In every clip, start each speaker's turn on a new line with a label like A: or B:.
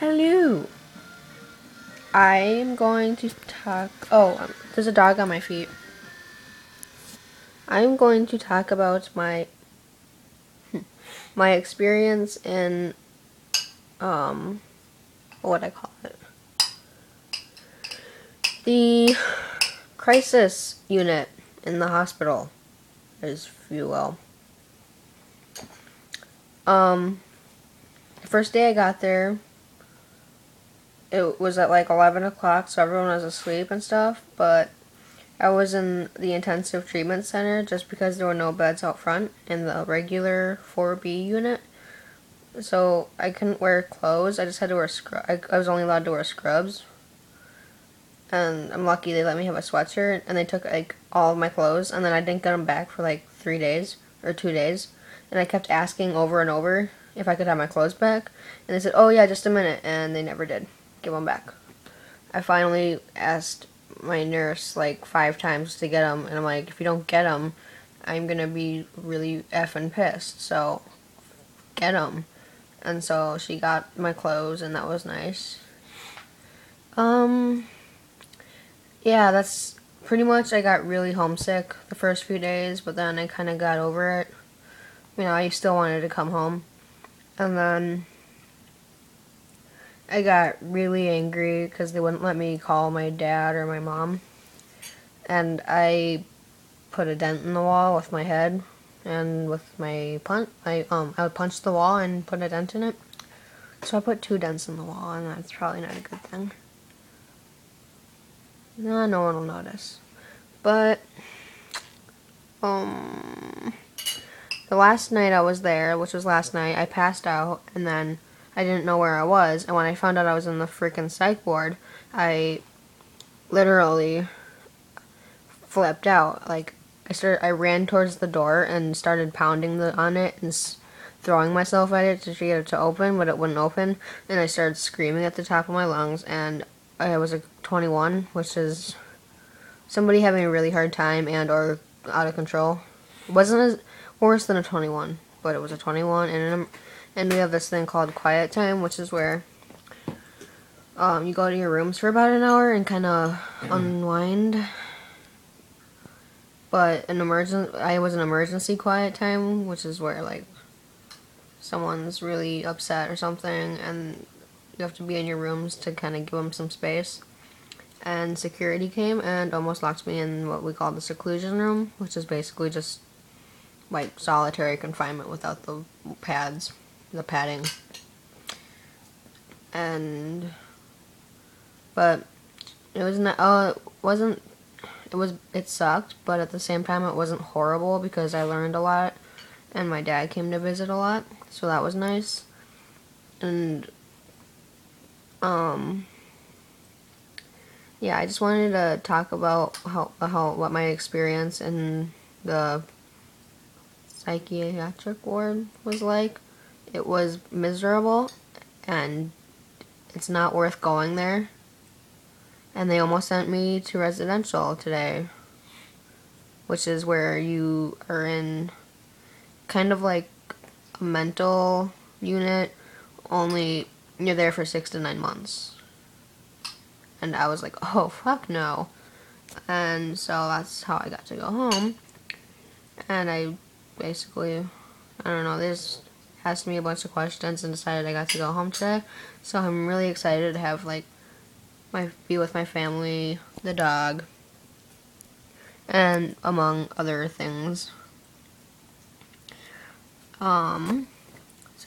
A: Hello. I'm going to talk. Oh, there's a dog on my feet. I'm going to talk about my experience in what I call it, the crisis unit in the hospital, as you will. The first day I got there, it was at like 11 o'clock, so everyone was asleep and stuff, but I was in the intensive treatment center just because there were no beds out front in the regular 4B unit. So I couldn't wear clothes. I just had to wear I was only allowed to wear scrubs. And I'm lucky they let me have a sweatshirt, and they took like all of my clothes, and then I didn't get them back for like 3 days or 2 days. And I kept asking over and over if I could have my clothes back, and they said, "Oh yeah, just a minute," and they never did give them back. I finally asked my nurse like 5 times to get them, and I'm like, if you don't get them, I'm gonna be really effing pissed. So get them. And so she got my clothes, and that was nice. Yeah, that's pretty much. I got really homesick the first few days, but then I kind of got over it. You know, I still wanted to come home. And then I got really angry because they wouldn't let me call my dad or my mom. And I put a dent in the wall with my head and with my punch. I would punch the wall and put a dent in it. So I put 2 dents in the wall, and that's probably not a good thing. No, no one will notice. But the last night I was there, which was last night, I passed out, and then I didn't know where I was. And when I found out I was in the freaking psych ward, I literally flipped out. Like I ran towards the door and started pounding on it and throwing myself at it to get it to open, but it wouldn't open. And I started screaming at the top of my lungs, and I was a 21, which is somebody having a really hard time and or out of control. It wasn't as worse than a 21, but it was a 21, and we have this thing called quiet time, which is where you go to your rooms for about an hour and kind of unwind. But I was an emergency quiet time, which is where like someone's really upset or something, and you have to be in your rooms to kind of give them some space. And security came and almost locked me in what we call the seclusion room, which is basically just like solitary confinement without the padding. But it was not. It sucked, but at the same time it wasn't horrible because I learned a lot, and my dad came to visit a lot, so that was nice. And yeah, I just wanted to talk about what my experience in the psychiatric ward was like. It was miserable, and it's not worth going there. And they almost sent me to residential today, which is where you are in kind of like a mental unit, only you're there for 6 to 9 months. And I was like, oh, fuck no. And so that's how I got to go home. And I basically, I don't know, they just asked me a bunch of questions and decided I got to go home today. So I'm really excited to have, like, be with my family, the dog, and among other things. So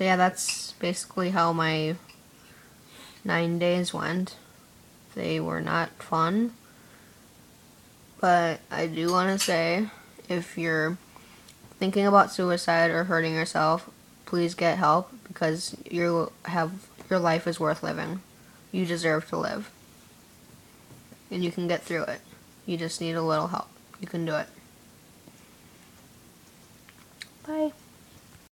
A: yeah, that's basically how my 9 days went. They were not fun, but I do want to say, if you're thinking about suicide or hurting yourself, please get help, because your life is worth living. You deserve to live. And you can get through it. You just need a little help. You can do it. Bye.